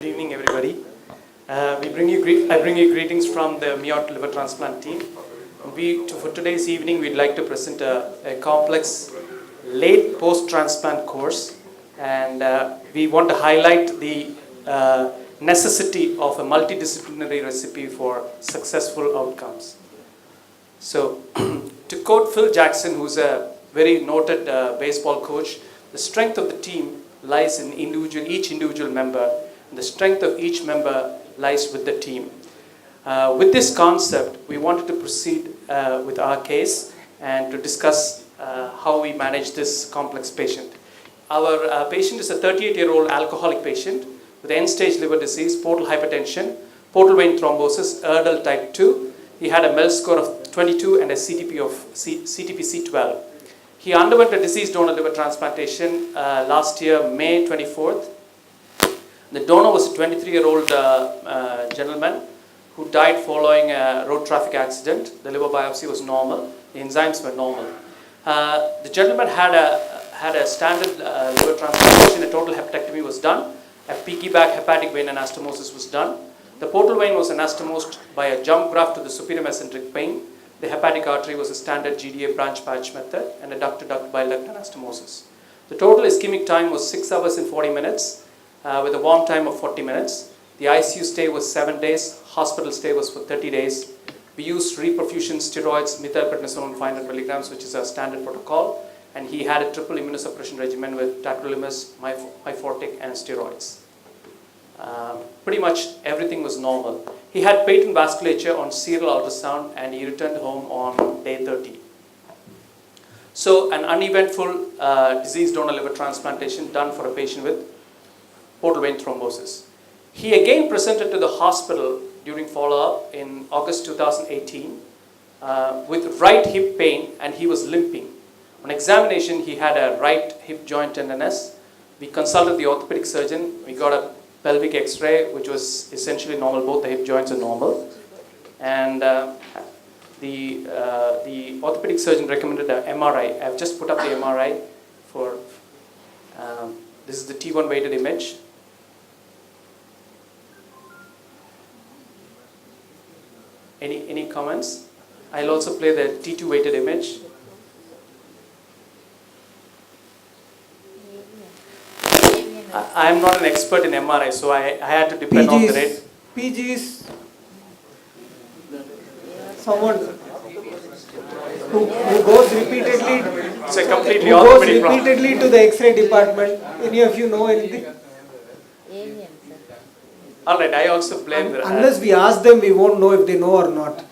Good evening, everybody. I bring you greetings from the Motnhly liver transplant team. For today's evening, we'd like to present a complex late post-transplant course, and we want to highlight the necessity of a multidisciplinary recipe for successful outcomes. So, to quote Phil Jackson, who's a very noted baseball coach, the strength of the team lies in each individual member. The strength of each member lies with the team. With this concept, we wanted to proceed with our case and to discuss how we manage this complex patient. Our patient is a 38-year-old alcoholic patient with end-stage liver disease, portal hypertension, portal vein thrombosis, Erdl type 2. He had a MELD score of 22 and a CTP 12. He underwent a deceased donor liver transplantation last year, May 24th. The donor was a 23-year-old gentleman who died following a road traffic accident. The liver biopsy was normal. The enzymes were normal. The gentleman had a standard liver transplantation. A total hepatectomy was done. A piggyback hepatic vein anastomosis was done. The portal vein was anastomosed by a jump graft to the superior mesenteric vein. The hepatic artery was a standard GDA branch patch method and a duct-to-duct bile duct anastomosis. The total ischemic time was 6 hours and 40 minutes. With a warm time of 40 minutes. The ICU stay was 7 days. Hospital stay was for 30 days. We used reperfusion steroids, methylprednisolone 500 milligrams, which is our standard protocol. And he had a triple immunosuppression regimen with tacrolimus, myfortic, and steroids. Pretty much everything was normal. He had patent vasculature on serial ultrasound, and he returned home on day 30. So an uneventful disease donor liver transplantation done for a patient with portal vein thrombosis. He again presented to the hospital during follow-up in August 2018 with right hip pain, and he was limping. On examination, he had a right hip joint tenderness. We consulted the orthopedic surgeon. We got a pelvic X-ray, which was essentially normal. Both the hip joints are normal. And the orthopedic surgeon recommended an MRI. I've just put up the MRI for, this is the T1 weighted image. Any comments? I'll also play the T2 weighted image. I am not an expert in MRI, so I had to depend on the rate. PG is someone who goes repeatedly. It's a completely who goes orthopedic problem. repeatedly to the X-ray department. Any of you know anything? All right, I also blame the. Unless we ask them, we won't know if they know or not.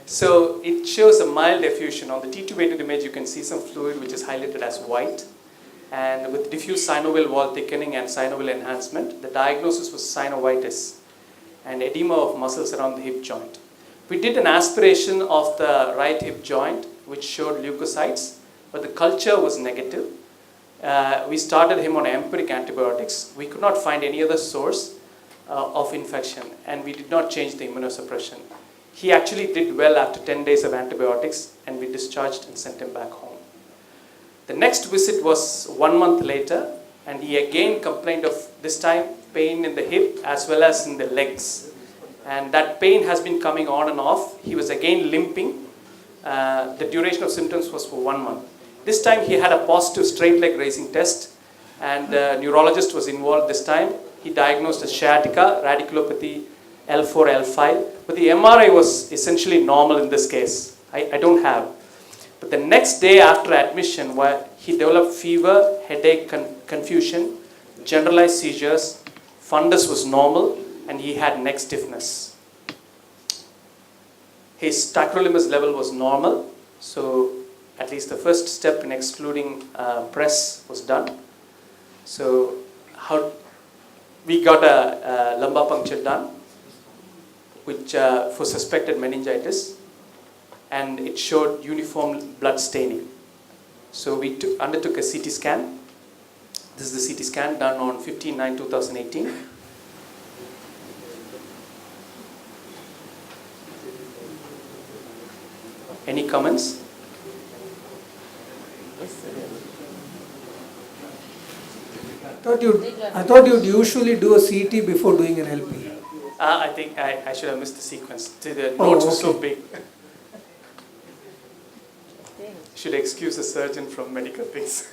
So it shows a mild effusion. On the T2 weighted image, you can see some fluid which is highlighted as white. And with diffuse synovial wall thickening and synovial enhancement, the diagnosis was synovitis and edema of muscles around the hip joint. We did an aspiration of the right hip joint, which showed leukocytes, but the culture was negative. We started him on empiric antibiotics. We could not find any other source of infection, and we did not change the immunosuppression. He actually did well after 10 days of antibiotics, and we discharged and sent him back home. The next visit was 1 month later, and he again complained of, this time, pain in the hip as well as in the legs. And that pain has been coming on and off. He was again limping. The duration of symptoms was for 1 month. This time he had a positive straight leg raising test, and the neurologist was involved this time. He diagnosed as sciatica, radiculopathy, L4, L5, but the MRI was essentially normal in this case. I don't have. But the next day after admission, he developed fever, headache, confusion, generalized seizures, fundus was normal, and he had neck stiffness. His tacrolimus level was normal, so at least the first step in excluding press was done. So we got a lumbar puncture done, which for suspected meningitis, and it showed uniform blood staining. So we undertook a CT scan. This is the CT scan done on 15/9/2018. Any comments? I thought you'd usually do a CT before doing an LP. I think I should have missed the sequence. The notes were so big. Should excuse a surgeon from medical things.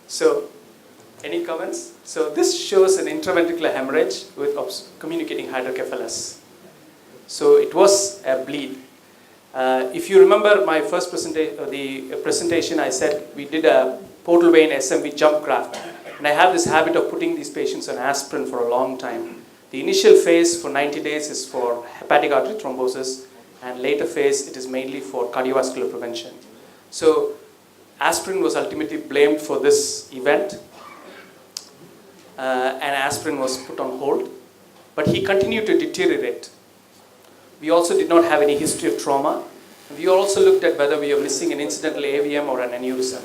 So, any comments? So this shows an intraventricular hemorrhage with communicating hydrocephalus. So it was a bleed. If you remember my first presentation, I said we did a portal vein SMV jump graft. And I have this habit of putting these patients on aspirin for a long time. The initial phase for 90 days is for hepatic artery thrombosis, and later phase it is mainly for cardiovascular prevention. So aspirin was ultimately blamed for this event, and aspirin was put on hold, but he continued to deteriorate. We also did not have any history of trauma. We also looked at whether we are missing an incidental AVM or an aneurysm.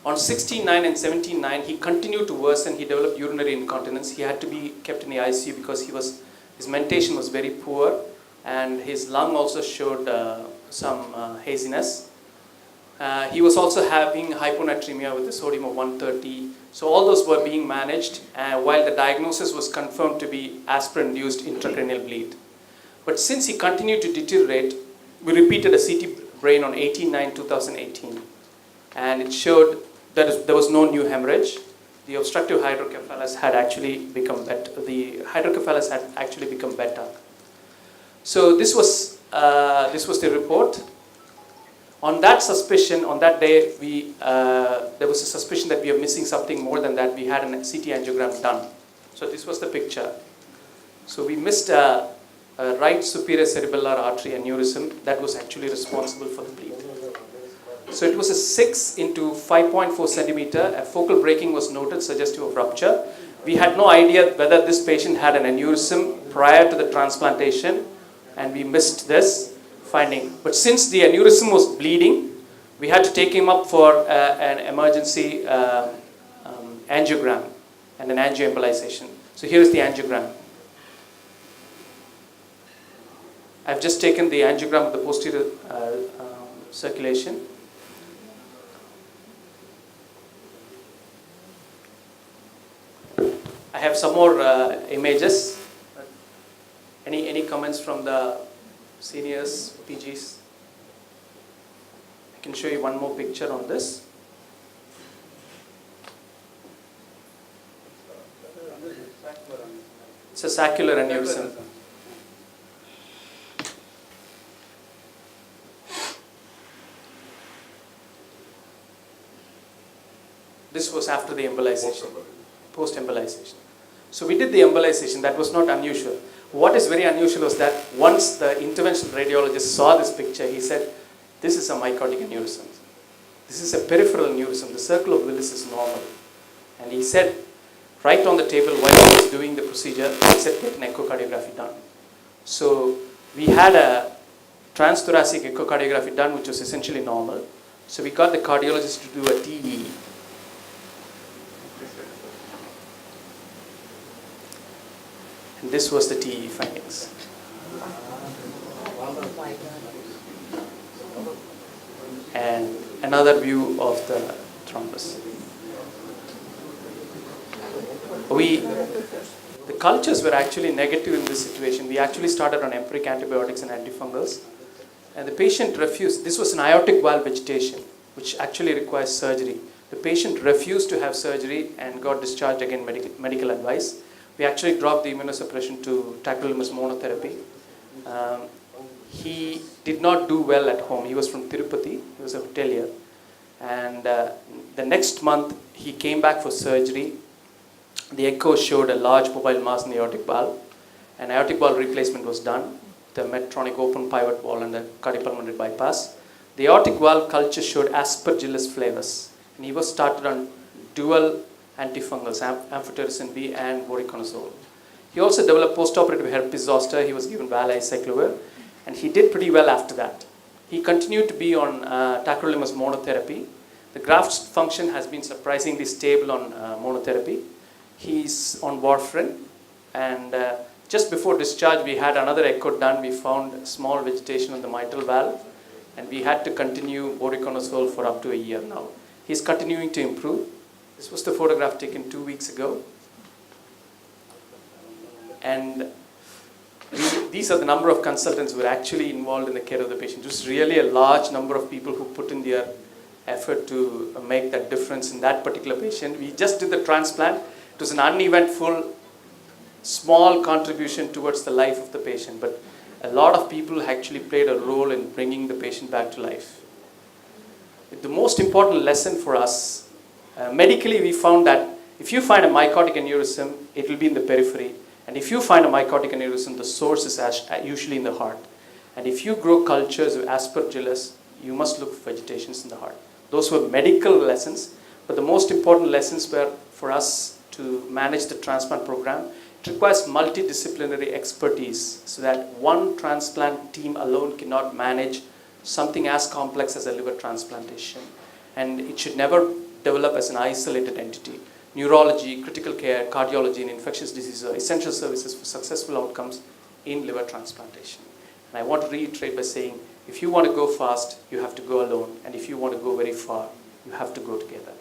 On 16/9 and 17/9, he continued to worsen. He developed urinary incontinence. He had to be kept in the ICU because his mentation was very poor, and his lung also showed some haziness. He was also having hyponatremia with a sodium of 130. So all those were being managed, while the diagnosis was confirmed to be aspirin-induced intracranial bleed. But since he continued to deteriorate, we repeated a CT brain on 18/9/2018, and it showed that there was no new hemorrhage. The obstructive hydrocephalus had actually become better. The hydrocephalus had actually become better. So this was the report. On that suspicion, on that day, there was a suspicion that we are missing something more than that. We had a CT angiogram done. So this was the picture. So we missed a right superior cerebellar artery aneurysm that was actually responsible for the bleed. So it was a 6 into 5.4 centimeter. A focal breaking was noted, suggestive of rupture. We had no idea whether this patient had an aneurysm prior to the transplantation, and we missed this finding. But since the aneurysm was bleeding, we had to take him up for an emergency angiogram and an angioembolization. So here's the angiogram. I've just taken the angiogram of the posterior circulation. I have some more images. Any comments from the seniors, PGs? I can show you one more picture on this. It's a saccular aneurysm. This was after the embolization, post-embolization. So we did the embolization. That was not unusual. What is very unusual was that once the interventional radiologist saw this picture, he said, this is a mycotic aneurysm. This is a peripheral aneurysm. The circle of Willis is normal. And he said, right on the table while he was doing the procedure, he said, get an echocardiography done. So we had a transthoracic echocardiography done, which was essentially normal. So we got the cardiologist to do a TE. And this was the TE findings. And another view of the thrombus. The cultures were actually negative in this situation. We actually started on empiric antibiotics and antifungals. And the patient refused. This was an aortic valve vegetation, which actually requires surgery. The patient refused to have surgery and got discharged again, medical advice. We actually dropped the immunosuppression to tacrolimus monotherapy. He did not do well at home. He was from Tirupati. He was a hotelier. And the next month, he came back for surgery. The echo showed a large mobile mass in the aortic valve. An aortic valve replacement was done. The Medtronic open pivot valve and the cardiopulmonary bypass. The aortic valve culture showed Aspergillus flavus. And he was started on dual antifungals, amphotericin B and voriconazole. He also developed postoperative herpes zoster. He was given valacyclovir, and he did pretty well after that. He continued to be on tacrolimus monotherapy. The graft function has been surprisingly stable on monotherapy. He's on warfarin, and just before discharge, we had another echo done. We found small vegetation on the mitral valve, and we had to continue voriconazole for up to a year now. He's continuing to improve. This was the photograph taken 2 weeks ago. And these are the number of consultants who are actually involved in the care of the patient. It was really a large number of people who put in their effort to make that difference in that particular patient. We just did the transplant. It was an uneventful, small contribution towards the life of the patient, but a lot of people actually played a role in bringing the patient back to life. The most important lesson for us, medically we found that if you find a myocardic aneurysm, it will be in the periphery. And if you find a myocardic aneurysm, the source is usually in the heart. And if you grow cultures of aspergillus, you must look for vegetations in the heart. Those were medical lessons, but the most important lessons were for us to manage the transplant program. It requires multidisciplinary expertise so that one transplant team alone cannot manage something as complex as a liver transplantation. And it should never develop as an isolated entity. Neurology, critical care, cardiology, and infectious diseases are essential services for successful outcomes in liver transplantation. And I want to reiterate by saying, if you want to go fast, you have to go alone. And if you want to go very far, you have to go together.